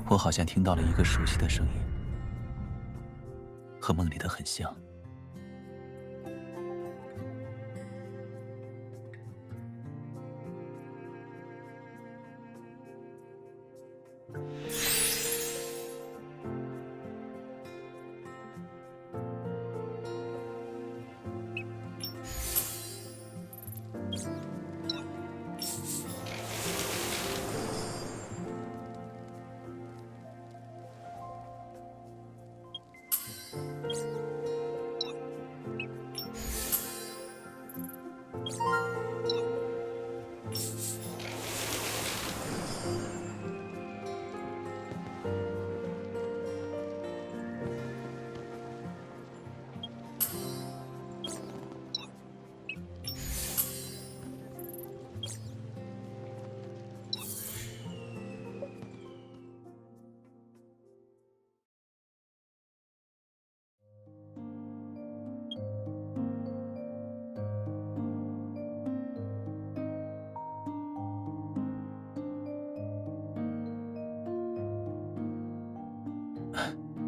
我好像听到了一个熟悉的声音，和梦里的很像。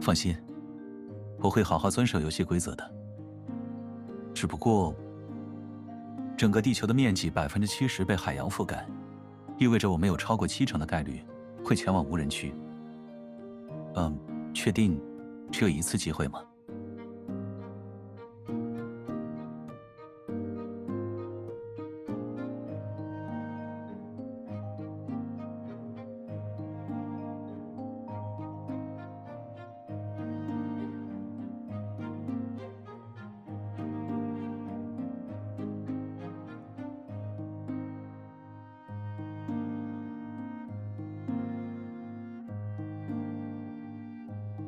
放心，我会好好遵守游戏规则的。只不过，整个地球的面积70%被海洋覆盖，意味着我们有超过70%的概率会前往无人区。确定只有一次机会吗？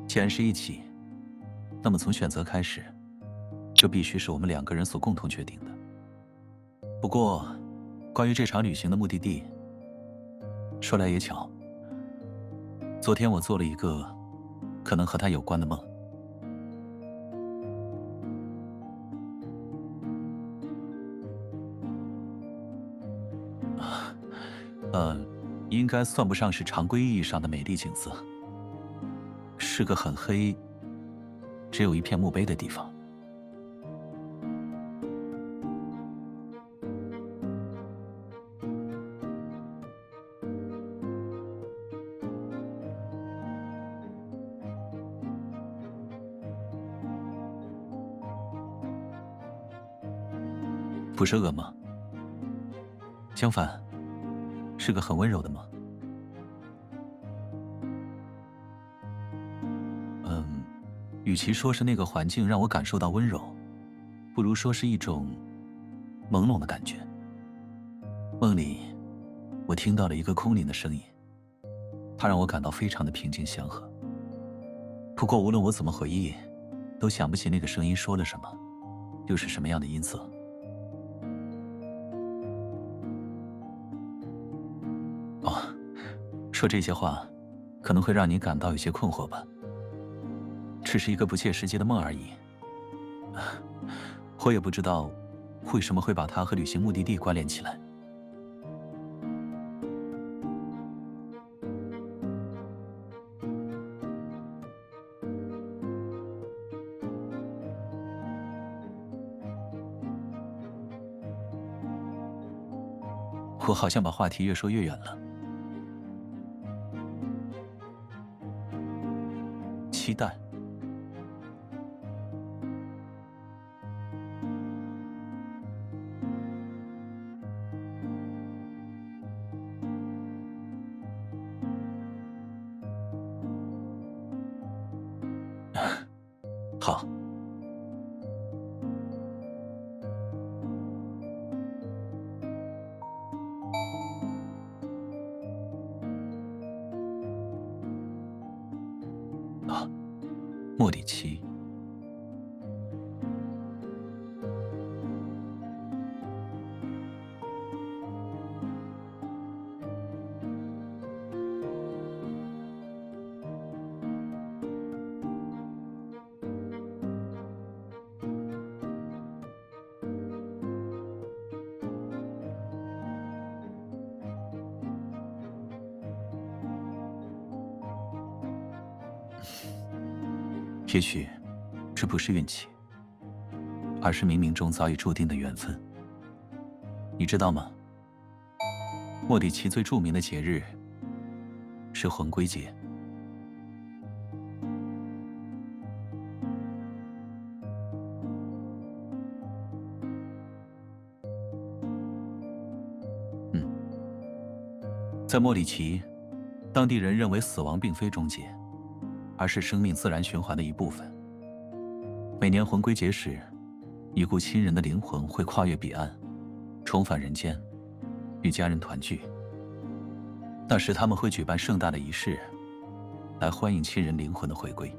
既然是一起，那么从选择开始，就必须是我们2个人所共同决定的。不过，关于这场旅行的目的地，说来也巧，昨天我做了一个可能和他有关的梦。应该算不上是常规意义上的美丽景色，是个很黑，只有一片墓碑的地方。不是噩梦，相反，是个很温柔的梦。与其说是那个环境让我感受到温柔，不如说是一种朦胧的感觉。梦里，我听到了一个空灵的声音，它让我感到非常的平静祥和。不过无论我怎么回忆，都想不起那个声音说了什么，又是什么样的音色。哦，说这些话，可能会让你感到有些困惑吧。只是一个不切实际的梦而已。我也不知道为什么会把它和旅行目的地关联起来。我好像把话题越说越远了。期待。好。啊，莫里奇。也许这不是运气，而是冥冥中早已注定的缘分。你知道吗？莫里奇最著名的节日是魂归节。在莫里奇，当地人认为死亡并非终结，而是生命自然循环的一部分。每年魂归节时，已故亲人的灵魂会跨越彼岸，重返人间，与家人团聚。那时他们会举办盛大的仪式，来欢迎亲人灵魂的回归。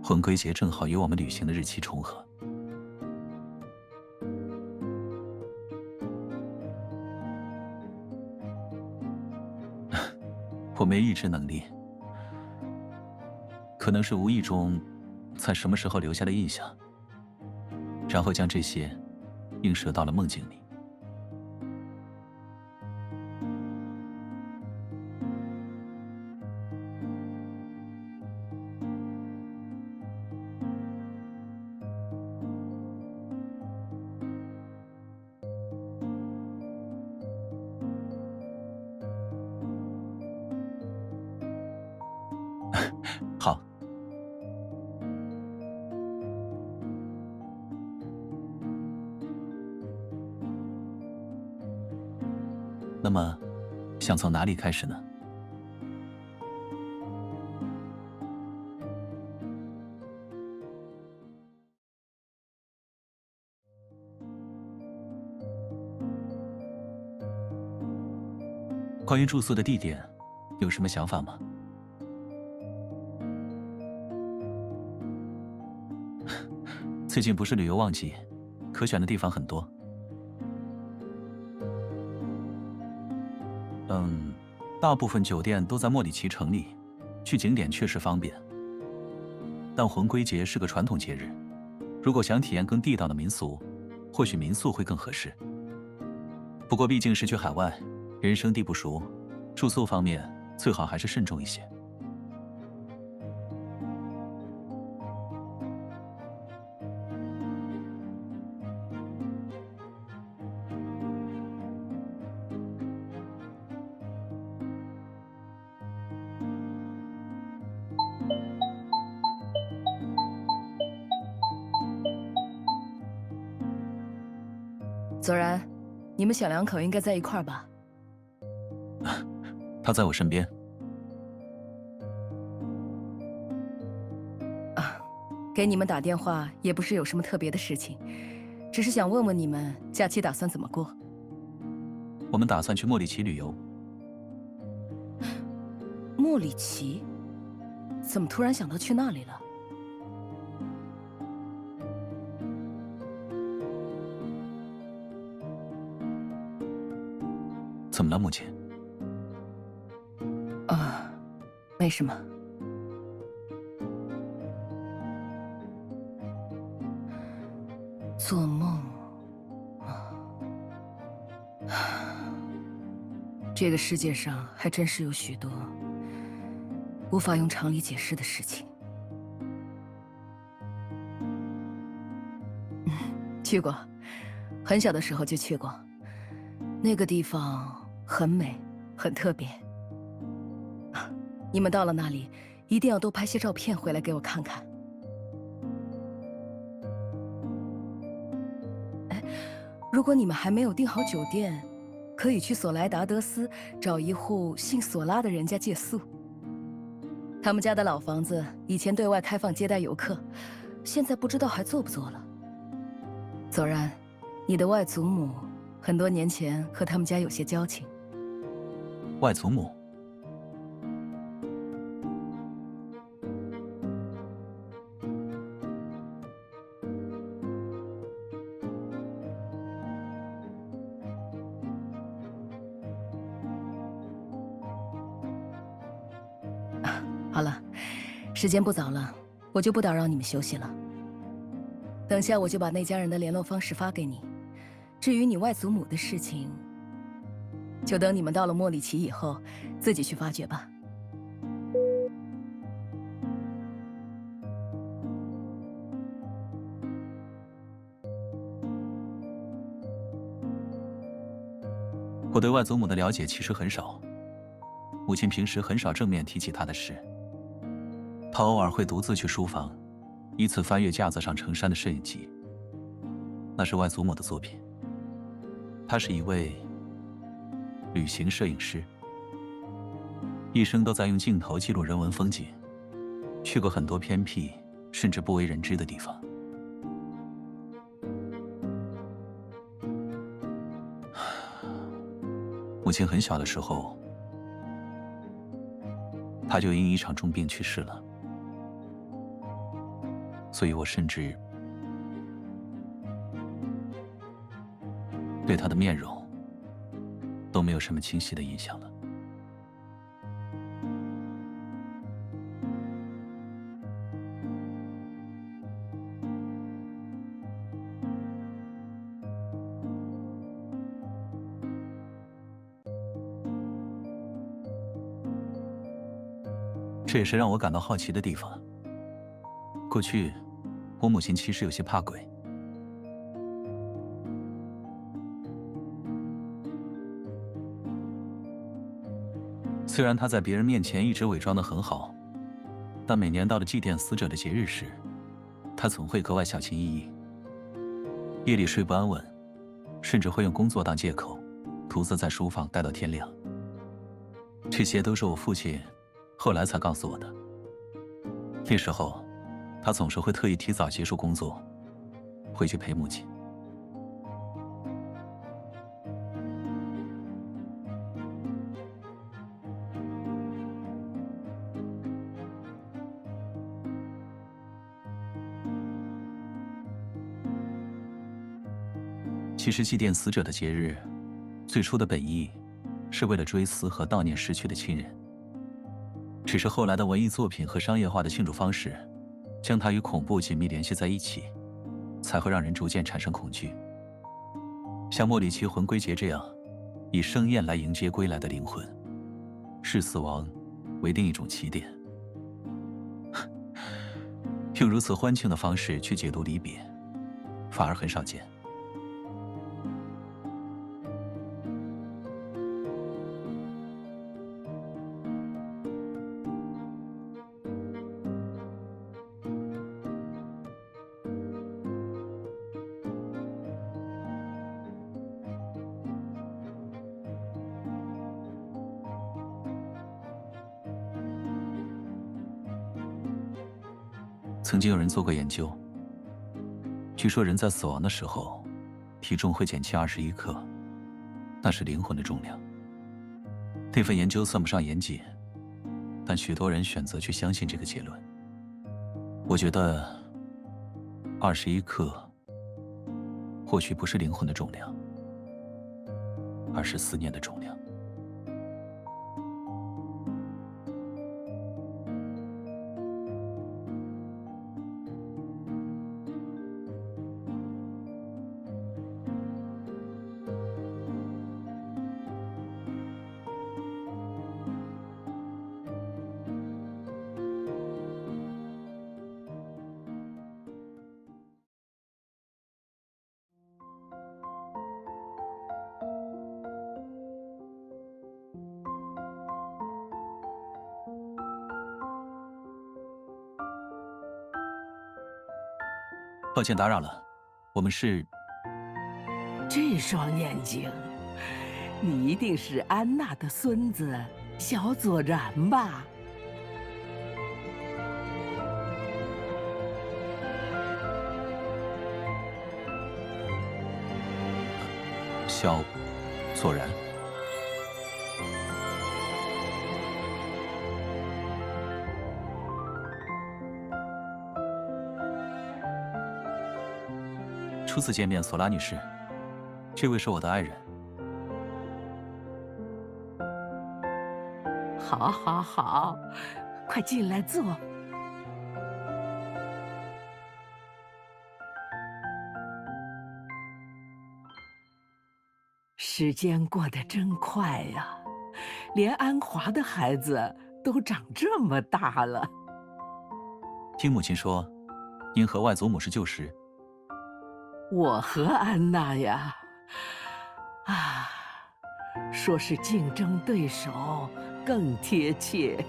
魂归节正好与我们旅行的日期重合。我没意志能力，可能是无意中在什么时候留下的印象，然后将这些映射到了梦境里。好，那么想从哪里开始呢？关于住宿的地点，有什么想法吗？最近不是旅游旺季，可选的地方很多。大部分酒店都在莫里奇城里，去景点确实方便。但魂归节是个传统节日，如果想体验更地道的民俗，或许民宿会更合适。不过毕竟是去海外，人生地不熟，住宿方面最好还是慎重一些。左然，你们小两口应该在一块儿吧？他在我身边。给你们打电话也不是有什么特别的事情，只是想问问你们假期打算怎么过。我们打算去莫里奇旅游。莫里奇？怎么突然想到去那里了？怎么了，母亲？没什么。做梦这个世界上还真是有许多无法用常理解释的事情。去过，很小的时候就去过。那个地方很美，很特别。你们到了那里，一定要多拍些照片回来给我看看。如果你们还没有订好酒店，可以去索莱达德斯找一户姓索拉的人家借宿。他们家的老房子以前对外开放接待游客，现在不知道还做不做了。左然，你的外祖母很多年前和他们家有些交情。外祖母？好了，时间不早了，我就不打扰你们休息了。等下我就把那家人的联络方式发给你。至于你外祖母的事情，就等你们到了莫里奇以后，自己去发掘吧。我对外祖母的了解其实很少，母亲平时很少正面提起她的事。她偶尔会独自去书房，依次翻阅架子上成山的摄影集，那是外祖母的作品。她是一位旅行摄影师，一生都在用镜头记录人文风景，去过很多偏僻甚至不为人知的地方。母亲很小的时候，她就因一场重病去世了，所以我甚至对她的面容都没有什么清晰的印象了。这也是让我感到好奇的地方。过去，我母亲其实有些怕鬼。虽然她在别人面前一直伪装得很好，但每年到了祭奠死者的节日时，她总会格外小心翼翼。夜里睡不安稳，甚至会用工作当借口，独自在书房待到天亮。这些都是我父亲后来才告诉我的。那时候，他总是会特意提早结束工作，回去陪母亲。其实祭奠死者的节日，最初的本意是为了追思和悼念逝去的亲人。只是后来的文艺作品和商业化的庆祝方式，将它与恐怖紧密联系在一起，才会让人逐渐产生恐惧。像莫里奇魂归节这样，以盛宴来迎接归来的灵魂，视死亡为另一种起点。用如此欢庆的方式去解读离别，反而很少见。曾经有人做过研究，据说人在死亡的时候，体重会减轻21克，那是灵魂的重量。那份研究算不上严谨，但许多人选择去相信这个结论。我觉得21克或许不是灵魂的重量，而是思念的重量。抱歉打扰了，我们是……这双眼睛，你一定是安娜的孙子小佐然吧？小佐然。初次见面，索拉女士，这位是我的爱人。好，好，好，快进来坐。时间过得真快呀，连安华的孩子都长这么大了。听母亲说，您和外祖母是旧识。我和安娜呀，啊，说是竞争对手更贴切。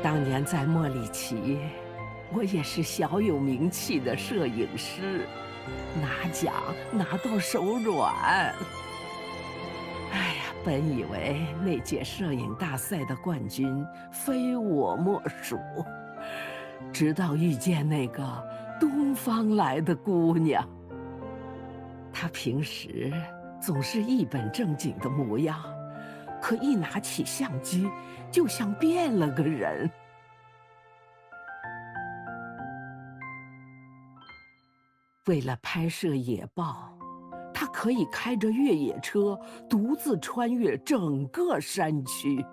当年在莫里奇，我也是小有名气的摄影师，拿奖拿到手软。哎呀，本以为那届摄影大赛的冠军非我莫属，直到遇见那个东方来的姑娘。她平时总是一本正经的模样，可一拿起相机，就像变了个人。为了拍摄野豹，他可以开着越野车独自穿越整个山区。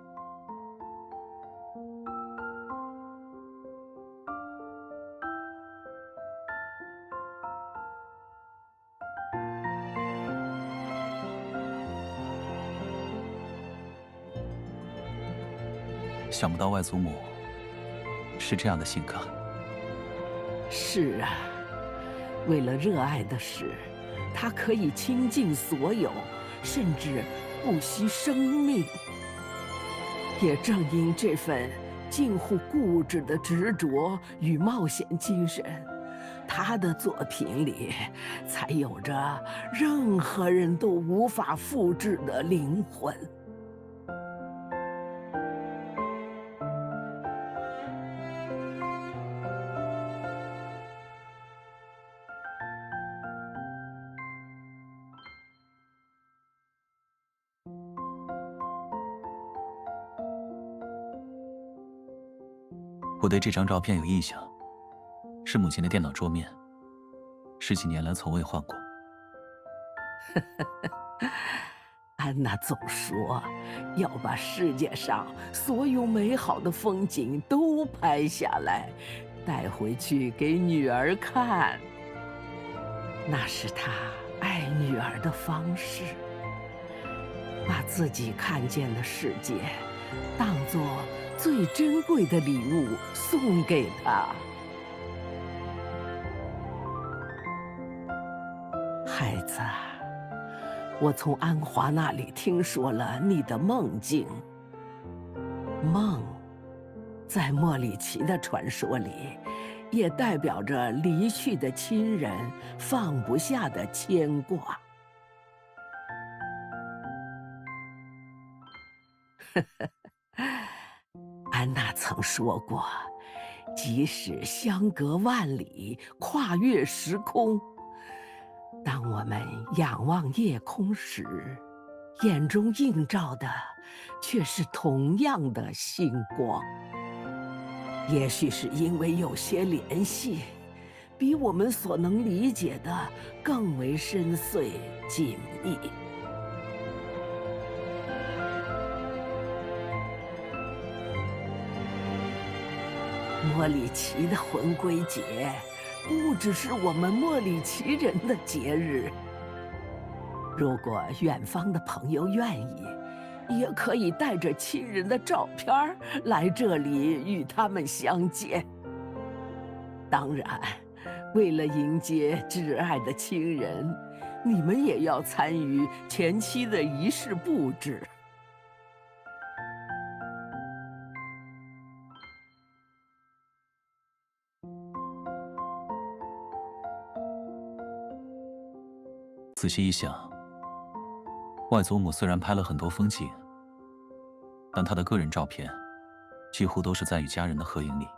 想不到外祖母是这样的性格。是啊，为了热爱的事，他可以倾尽所有，甚至不惜生命。也正因这份近乎固执的执着与冒险精神，他的作品里才有着任何人都无法复制的灵魂。我对这张照片有印象，是母亲的电脑桌面，10几年来从未换过。安娜总说要把世界上所有美好的风景都拍下来，带回去给女儿看。那是她爱女儿的方式，把自己看见的世界当作最珍贵的礼物送给她。孩子，我从安华那里听说了你的梦境。梦，在莫里奇的传说里，也代表着离去的亲人放不下的牵挂。安娜曾说过，即使相隔万里，跨越时空，当我们仰望夜空时，眼中映照的却是同样的星光。也许是因为有些联系，比我们所能理解的更为深邃紧密。莫里奇的魂归节不只是我们莫里奇人的节日。如果远方的朋友愿意，也可以带着亲人的照片来这里与他们相见。当然，为了迎接挚爱的亲人，你们也要参与前期的仪式布置。仔细一想，外祖母虽然拍了很多风景，但她的个人照片几乎都是在与家人的合影里。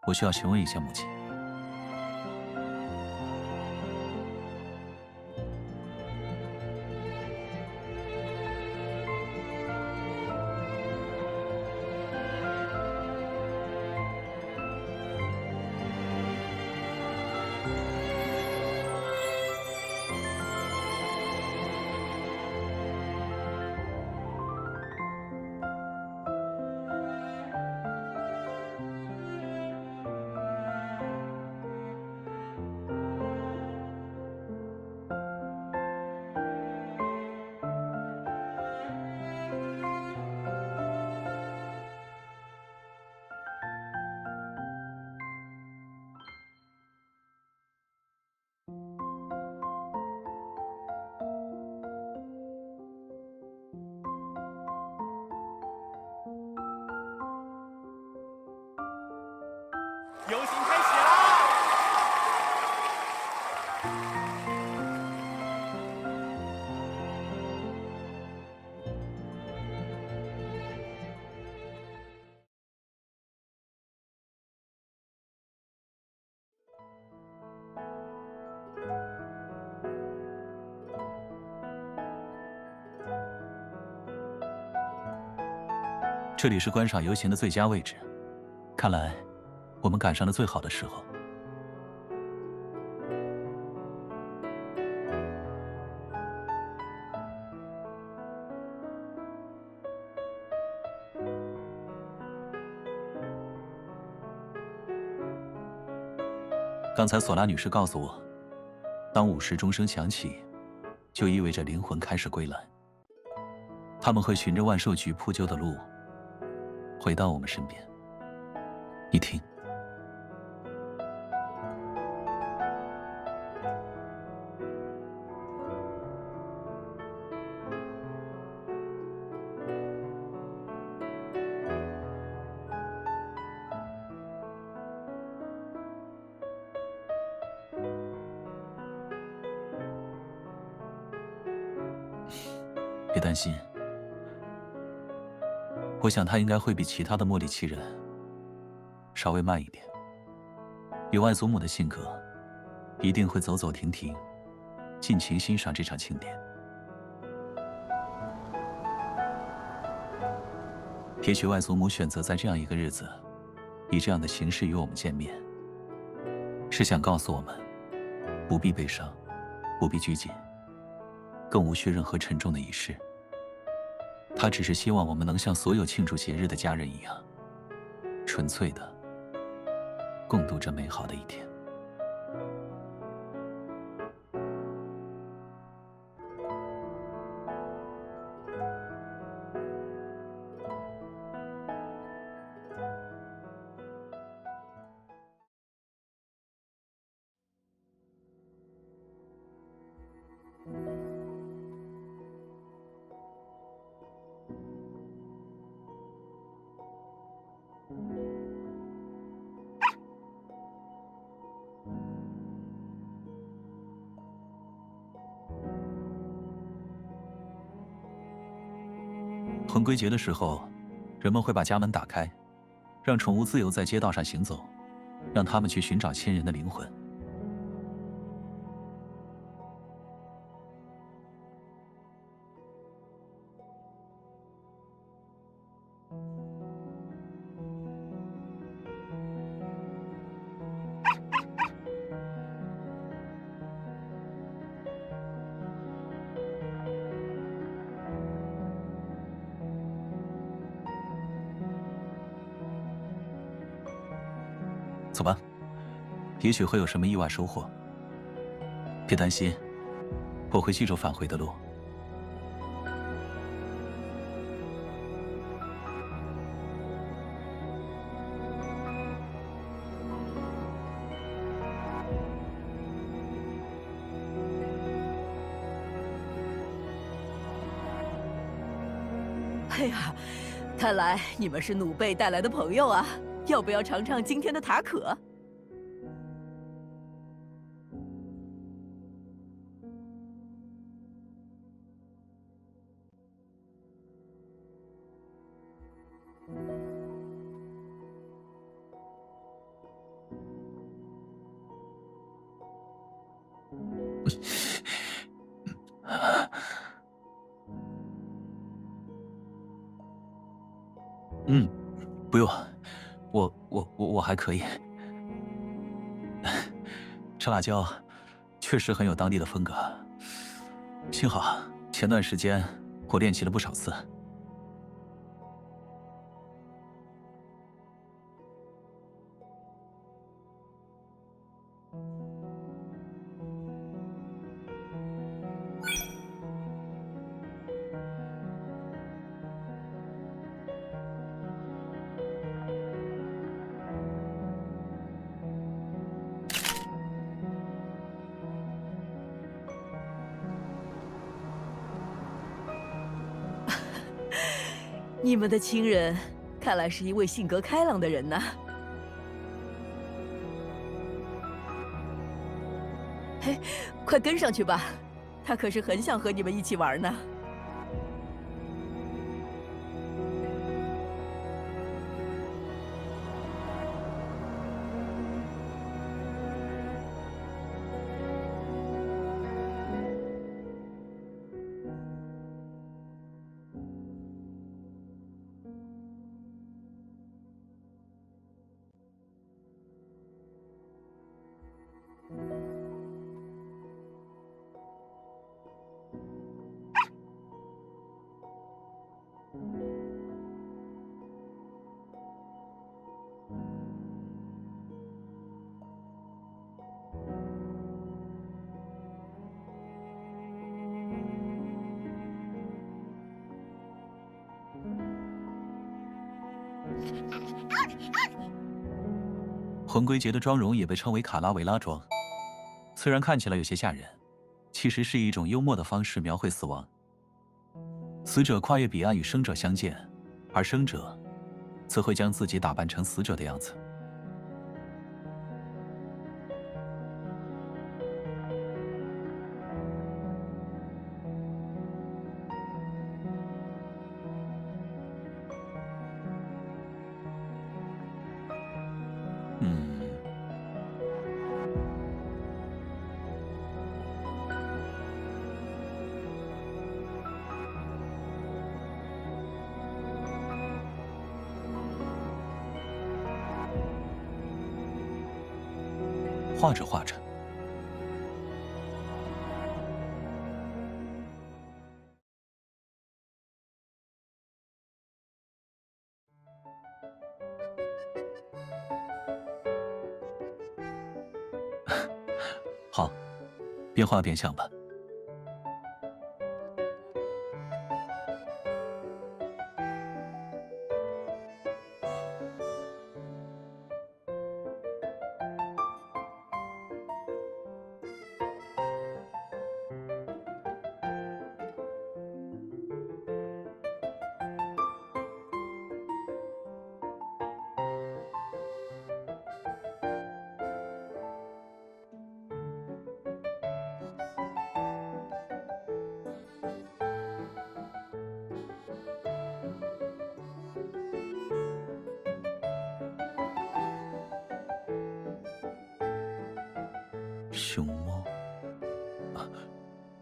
我需要询问一下母亲。这里是观赏游行的最佳位置，看来我们赶上了最好的时候。刚才索拉女士告诉我，当午时钟声响起，就意味着灵魂开始归来。他们会循着万寿菊铺就的路，回到我们身边。你听，别担心。我想他应该会比其他的莫里奇人稍微慢一点。以外祖母的性格，一定会走走停停，尽情欣赏这场庆典。也许外祖母选择在这样一个日子，以这样的形式与我们见面，是想告诉我们，不必悲伤，不必拘谨，更无需任何沉重的仪式。他只是希望我们能像所有庆祝节日的家人一样，纯粹的共度这美好的一天。魂归节的时候，人们会把家门打开，让宠物自由在街道上行走，让他们去寻找亲人的灵魂。走吧，也许会有什么意外收获。别担心，我会记住返回的路。哎呀，看来你们是努贝带来的朋友啊！要不要尝尝今天的塔可？不用，我还可以。这辣椒确实很有当地的风格，幸好前段时间我练习了不少次。你们的亲人看来是一位性格开朗的人呐。嘿，快跟上去吧，他可是很想和你们一起玩呢。魂归节的妆容也被称为卡拉维拉妆，虽然看起来有些吓人，其实是一种幽默的方式描绘死亡。死者跨越彼岸与生者相见，而生者则会将自己打扮成死者的样子。画着画着，好，边画边想吧。熊猫，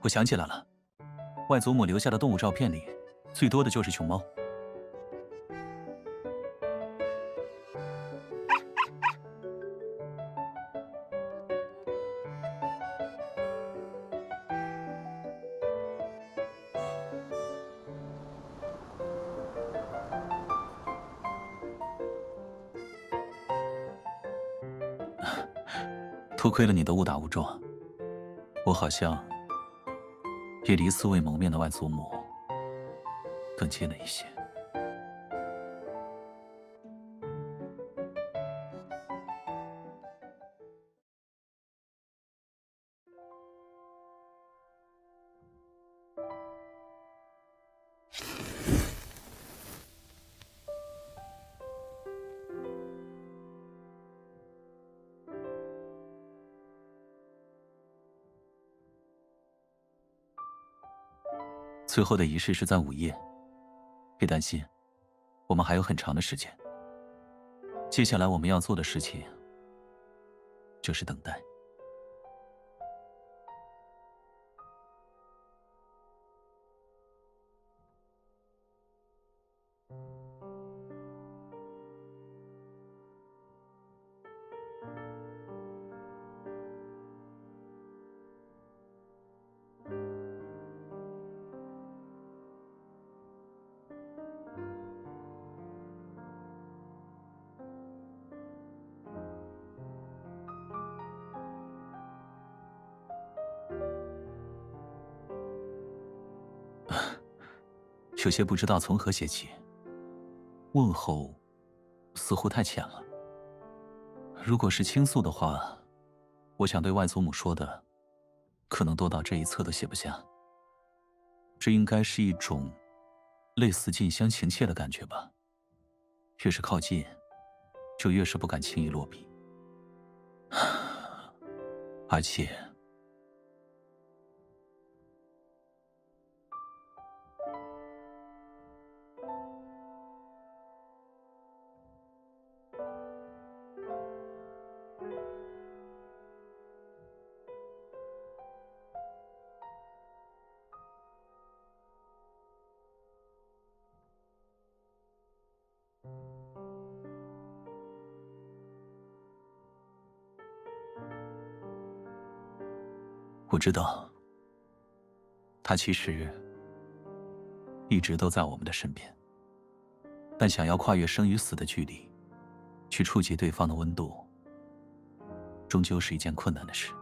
我想起来了，外祖母留下的动物照片里，最多的就是熊猫。多亏了你的误打误撞，我好像也离素未谋面的外祖母更近了一些。最后的仪式是在午夜，别担心，我们还有很长的时间。接下来我们要做的事情就是等待。有些不知道从何写起，问候似乎太浅了。如果是倾诉的话，我想对外祖母说的，可能多到这一册都写不下。这应该是一种类似近乡情怯的感觉吧。越是靠近，就越是不敢轻易落笔。而且我知道，他其实一直都在我们的身边。但想要跨越生与死的距离，去触及对方的温度，终究是一件困难的事。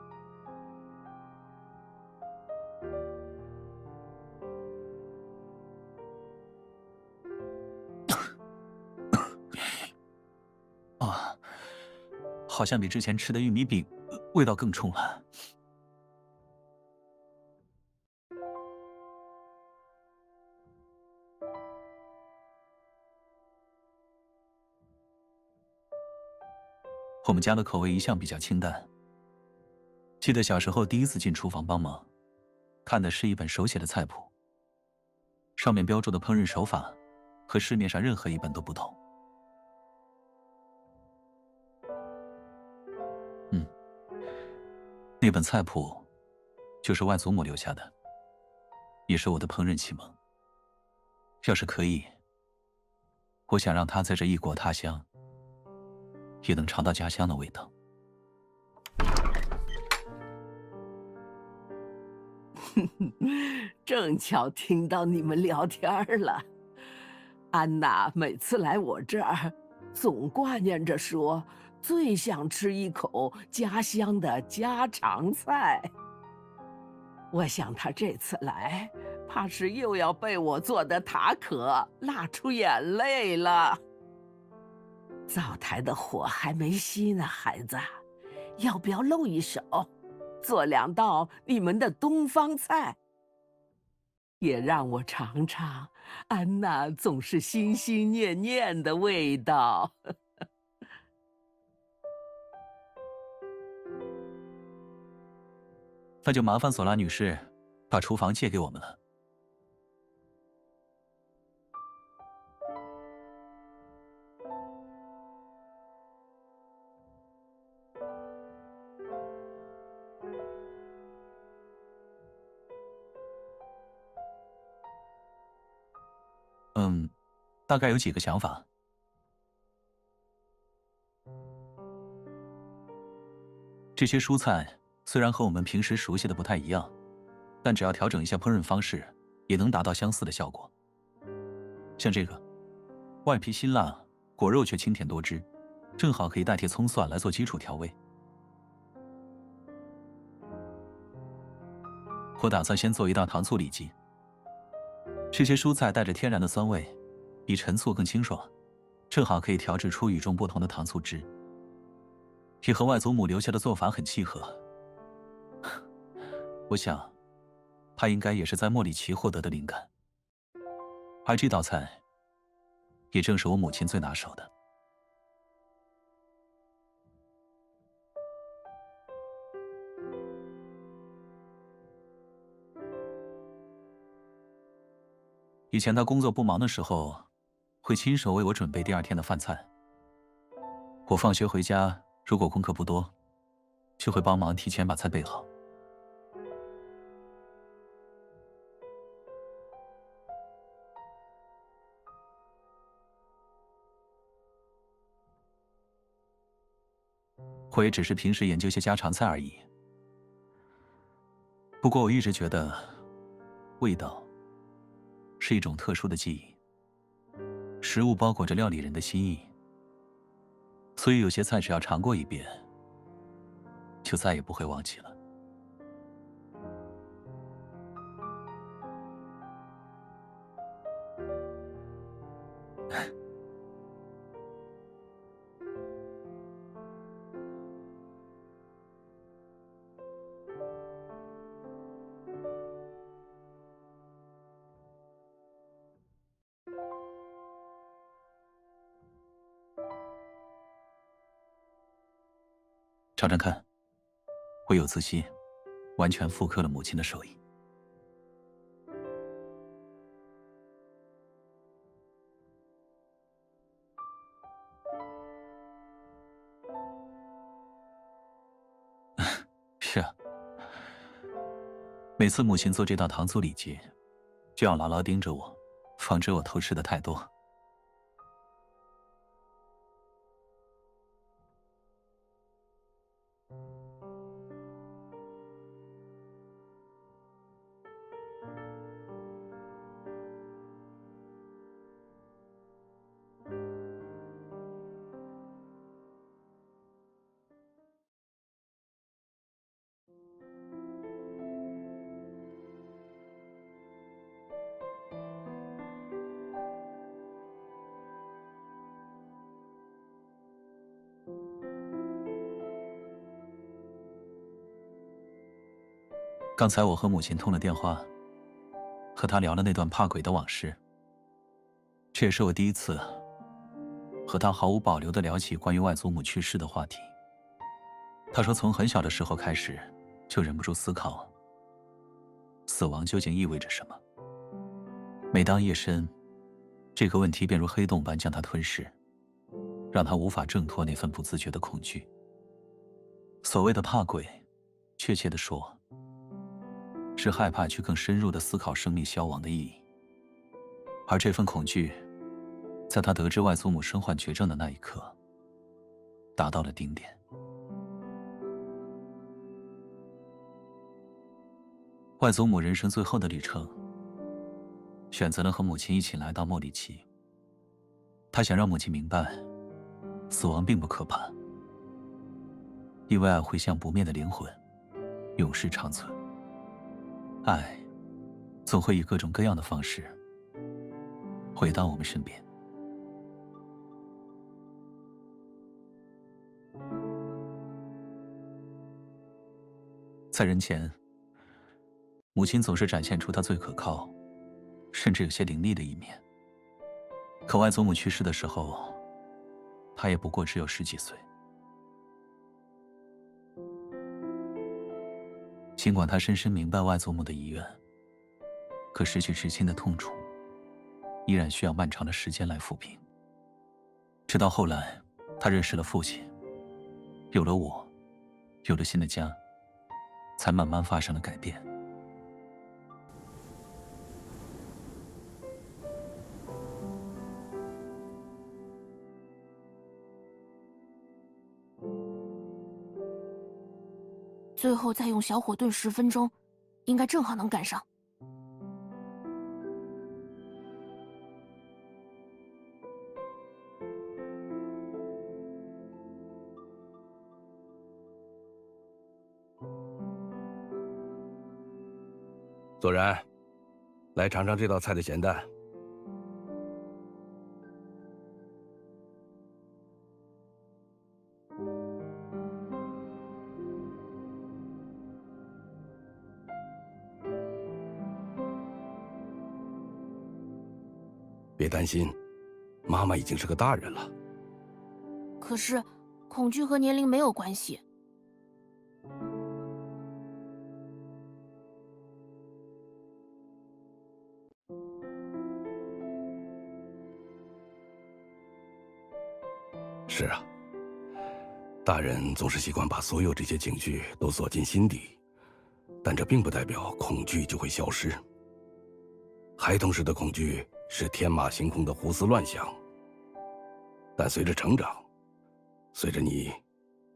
啊，好像比之前吃的玉米饼味道更冲了。我们家的口味一向比较清淡。记得小时候第一次进厨房帮忙，看的是一本手写的菜谱，上面标注的烹饪手法和市面上任何一本都不同。那本菜谱就是外祖母留下的，也是我的烹饪启蒙。要是可以，我想让她在这异国他乡也能尝到家乡的味道。正巧听到你们聊天了。安娜每次来我这儿，总挂念着说，最想吃一口家乡的家常菜。我想她这次来，怕是又要被我做的塔可辣出眼泪了。灶台的火还没熄呢，孩子，要不要露一手，做2道你们的东方菜？也让我尝尝安娜总是心心念念的味道。那就麻烦索拉女士把厨房借给我们了。大概有几个想法。这些蔬菜虽然和我们平时熟悉的不太一样，但只要调整一下烹饪方式，也能达到相似的效果。像这个，外皮辛辣，果肉却清甜多汁，正好可以代替葱蒜来做基础调味。我打算先做一道糖醋里脊。这些蔬菜带着天然的酸味，比陈醋更清爽，正好可以调制出与众不同的糖醋汁，也和外祖母留下的做法很契合。我想，她应该也是在莫里奇获得的灵感，而这道菜，也正是我母亲最拿手的。以前她工作不忙的时候，会亲手为我准备第2天的饭菜。我放学回家，如果功课不多，就会帮忙提前把菜备好。我也只是平时研究些家常菜而已。不过我一直觉得，味道是一种特殊的记忆，食物包裹着料理人的心意，所以有些菜只要尝过一遍，就再也不会忘记了。尝尝看，我有自信，完全复刻了母亲的手艺。是啊，每次母亲做这道糖醋里脊，就要牢牢盯着我，防止我偷吃的太多。刚才我和母亲通了电话，和她聊了那段怕鬼的往事。这也是我第一次和她毫无保留地聊起关于外祖母去世的话题。她说从很小的时候开始，就忍不住思考，死亡究竟意味着什么。每当夜深，这个问题便如黑洞般将她吞噬，让她无法挣脱那份不自觉的恐惧。所谓的怕鬼，确切地说，是害怕去更深入地思考生命消亡的意义。而这份恐惧，在他得知外祖母身患绝症的那一刻，达到了顶点。外祖母人生最后的旅程，选择了和母亲一起来到莫里奇。他想让母亲明白，死亡并不可怕，因为爱会像不灭的灵魂，永世长存。爱总会以各种各样的方式回到我们身边。在人前，母亲总是展现出她最可靠，甚至有些凌厉的一面。可外祖母去世的时候，她也不过只有10几岁。尽管她深深明白外祖母的遗愿，可失去至亲的痛楚依然需要漫长的时间来抚平。直到后来，她认识了父亲，有了我，有了新的家，才慢慢发生了改变。最后再用小火炖10分钟，应该正好能赶上。左然，来尝尝这道菜的咸淡。别担心，妈妈已经是个大人了。可是，恐惧和年龄没有关系。是啊，大人总是习惯把所有这些情绪都锁进心底，但这并不代表恐惧就会消失。孩童时的恐惧是天马行空的胡思乱想，但随着成长，随着你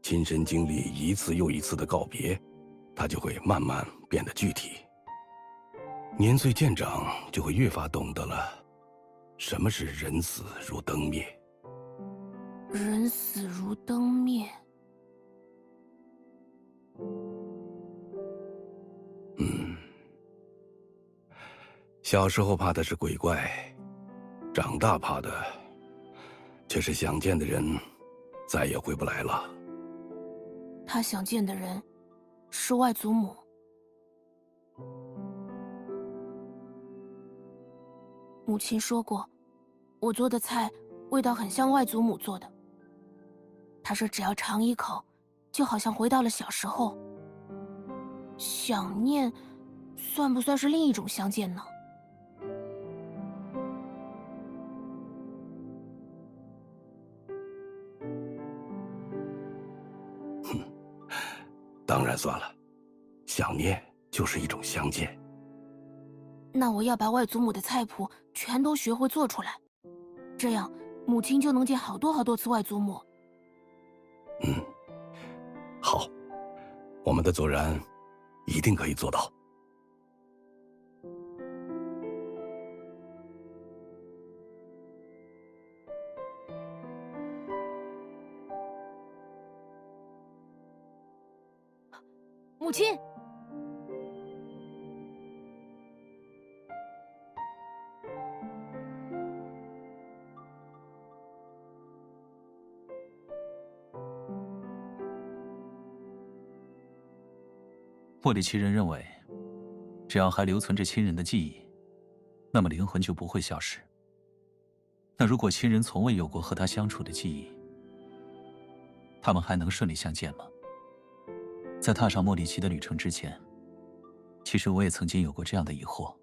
亲身经历一次又一次的告别，它就会慢慢变得具体。年岁渐长，就会越发懂得了什么是人死如灯灭。人死如灯灭。小时候怕的是鬼怪，长大怕的却是想见的人再也回不来了。他想见的人是外祖母。母亲说过，我做的菜味道很像外祖母做的。她说只要尝一口，就好像回到了小时候。想念，算不算是另一种相见呢？当然算了，想念就是一种相见。那我要把外祖母的菜谱全都学会做出来，这样母亲就能见好多好多次外祖母。好，我们的左然一定可以做到。母亲，莫里奇人认为，只要还留存着亲人的记忆，那么灵魂就不会消失。那如果亲人从未有过和他相处的记忆，他们还能顺利相见吗？在踏上莫里奇的旅程之前，其实我也曾经有过这样的疑惑。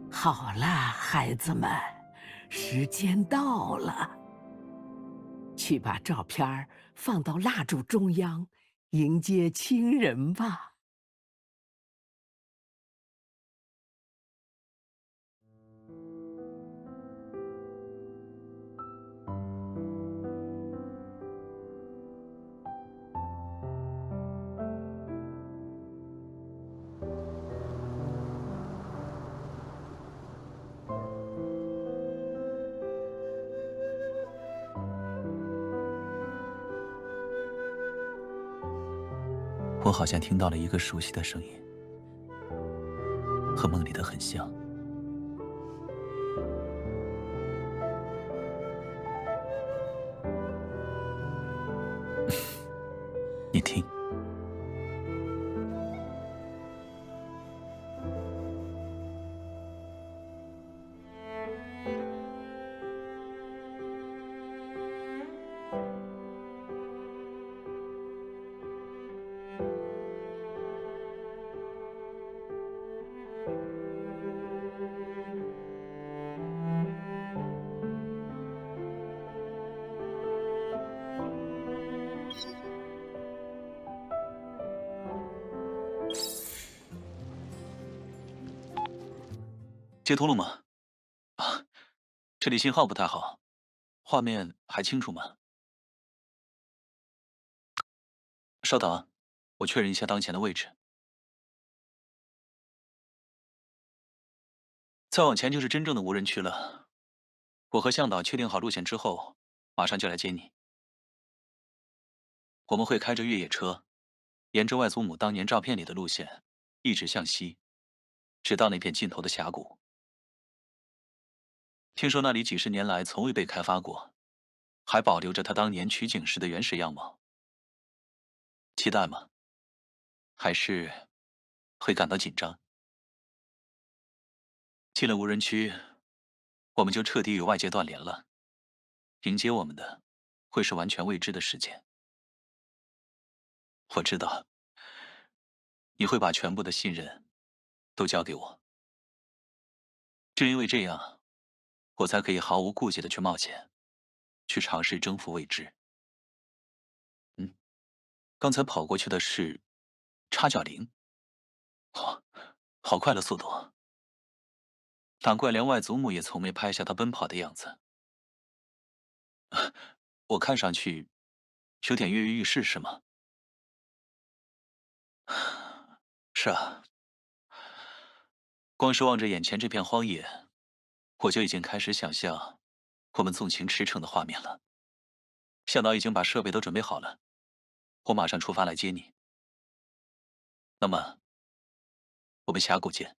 好了，孩子们，时间到了，去把照片放到蜡烛中央，迎接亲人吧。我好像听到了一个熟悉的声音，和梦里的很像。你听，接通了吗？啊，这里信号不太好，画面还清楚吗？稍等啊，我确认一下当前的位置。再往前就是真正的无人区了。我和向导确定好路线之后，马上就来接你。我们会开着越野车，沿着外祖母当年照片里的路线，一直向西，直到那片尽头的峡谷。听说那里几十年来从未被开发过，还保留着它当年取景时的原始样貌。期待吗？还是会感到紧张？进了无人区，我们就彻底与外界断联了。迎接我们的，会是完全未知的世界。我知道，你会把全部的信任都交给我。正因为这样，我才可以毫无顾忌的去冒险，去尝试征服未知。嗯，刚才跑过去的是插脚铃，哇，好快的速度啊！难怪连外祖母也从没拍下他奔跑的样子。我看上去有点跃跃欲试，是吗？是啊，光是望着眼前这片荒野，我就已经开始想象我们纵情驰骋的画面了。向导已经把设备都准备好了，我马上出发来接你。那么，我们峡谷见。